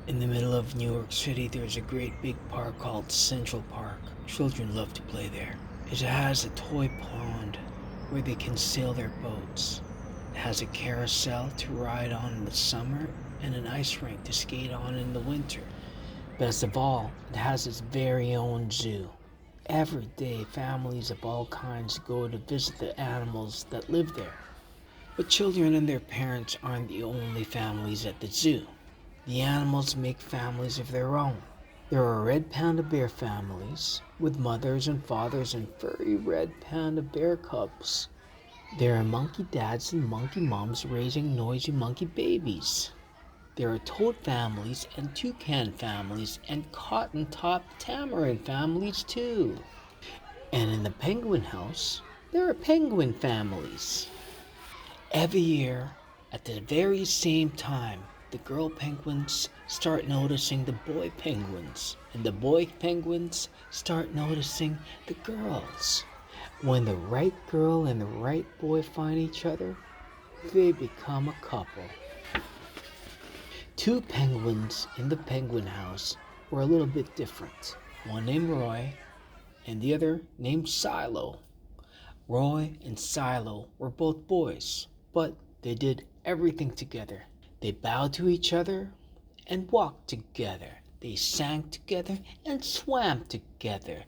In the middle of New York City, there's a great big park called Central Park. Children love to play there. It has a toy pond where they can sail their boats. It has a carousel to ride on in the summer and an ice rink to skate on in the winter. Best of all, it has its very own zoo. Every day, families of all kinds go to visit the animals that live there. But children and their parents aren't the only families at the zoo. The animals make families of their own. There are red panda bear families with mothers and fathers and furry red panda bear cubs. There are monkey dads and monkey moms raising noisy monkey babies. There are toad families and toucan families and cotton top tamarin families too. And in the penguin house, there are penguin families. Every year, at the very same time, the girl penguins start noticing the boy penguins, and the boy penguins start noticing the girls. When the right girl and the right boy find each other, they become a couple. Two penguins in the penguin house were a little bit different. One named Roy, and the other named Silo. Roy and Silo were both boys, but they did everything together. They bowed to each other and walked together. They sang together and swam together.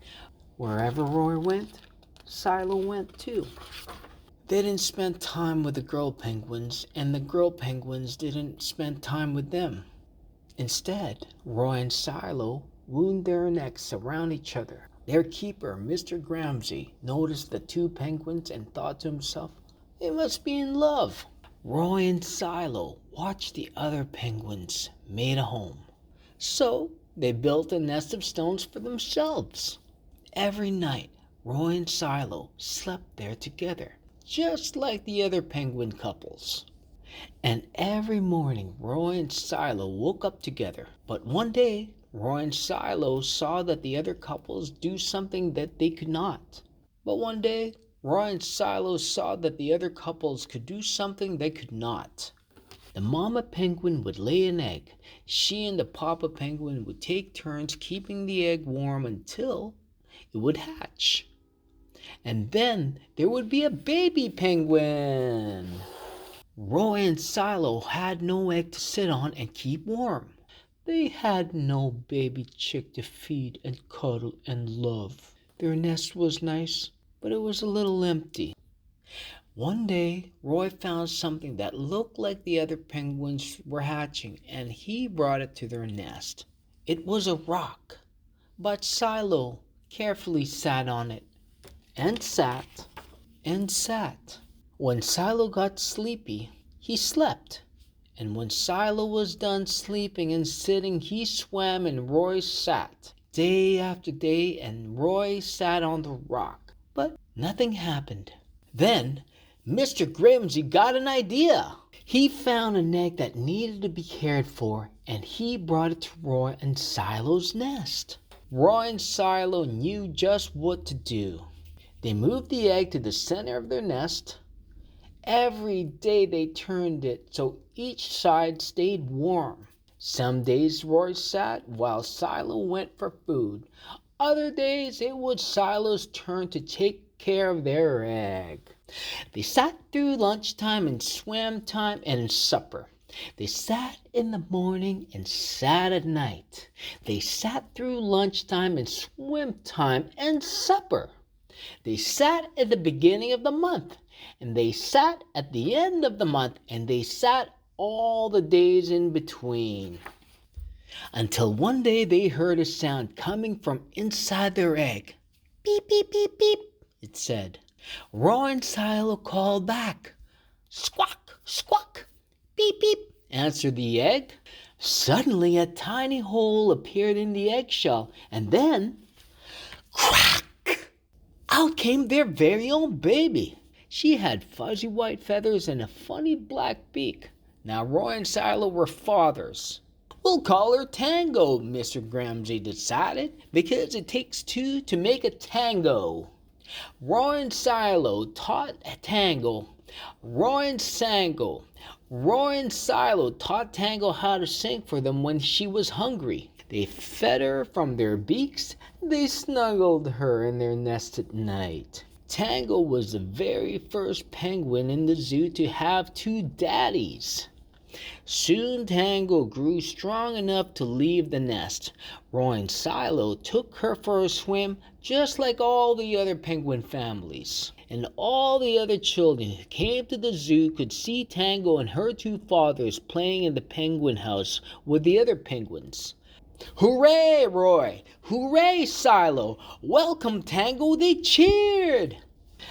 Wherever Roy went, Silo went too. They didn't spend time with the girl penguins, and the girl penguins didn't spend time with them. Instead, Roy and Silo wound their necks around each other. Their keeper, Mr. Gramsci, noticed the two penguins and thought to himself, they must be in love. Roy and Silo watched the other penguins made a home. So they built a nest of stones for themselves. Every night, Roy and Silo slept there together, just like the other penguin couples. And every morning, Roy and Silo woke up together. But one day, Roy and Silo saw that the other couples do something that they could not. But one day, Roy and Silo saw that the other couples could do something they could not. The mama penguin would lay an egg. She and the papa penguin would take turns keeping the egg warm until it would hatch. And then there would be a baby penguin. Roy and Silo had no egg to sit on and keep warm. They had no baby chick to feed and cuddle and love. Their nest was nice, but it was a little empty. One day, Roy found something that looked like the other penguins were hatching, and he brought it to their nest. It was a rock, but Silo carefully sat on it, and sat, and sat. When Silo got sleepy, he slept. And when Silo was done sleeping and sitting, he swam and Roy sat. Day after day, and Roy sat on the rock. But nothing happened. Then Mr. Grimsey got an idea. He found an egg that needed to be cared for, and he brought it to Roy and Silo's nest. Roy and Silo knew just what to do. They moved the egg to the center of their nest. Every day they turned it so each side stayed warm. Some days Roy sat while Silo went for food. Other days it was Silo's turn to take care of their egg. They sat through lunchtime and swam time and supper. They sat in the morning and sat at night. They sat through lunchtime and swim time and supper. They sat at the beginning of the month, and they sat at the end of the month, and they sat all the days in between. Until one day they heard a sound coming from inside their egg. Beep, beep, beep, beep, it said. Roy and Silo called back. Squawk, squawk, beep, beep, answered the egg. Suddenly a tiny hole appeared in the eggshell, and then, crack! Out came their very own baby. She had fuzzy white feathers and a funny black beak. Now Roy and Silo were fathers. We'll call her Tango, Mr. Gramsci decided, because it takes two to make a tango. Roy and Silo taught a tango. Roy and Sango. Roy and Silo taught Tango how to sing for them when she was hungry. They fed her from their beaks. They snuggled her in their nest at night. Tango was the very first penguin in the zoo to have two daddies. Soon Tango grew strong enough to leave the nest. Roy and Silo took her for a swim just like all the other penguin families. And all the other children who came to the zoo could see Tango and her two fathers playing in the penguin house with the other penguins. "Hooray, Roy! Hooray, Silo! Welcome, Tango!" they cheered.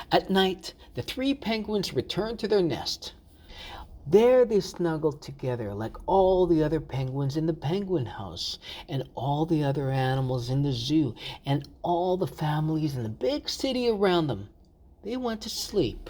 At night, the three penguins returned to their nest. There they snuggled together like all the other penguins in the penguin house, and all the other animals in the zoo, and all the families in the big city around them. They went to sleep.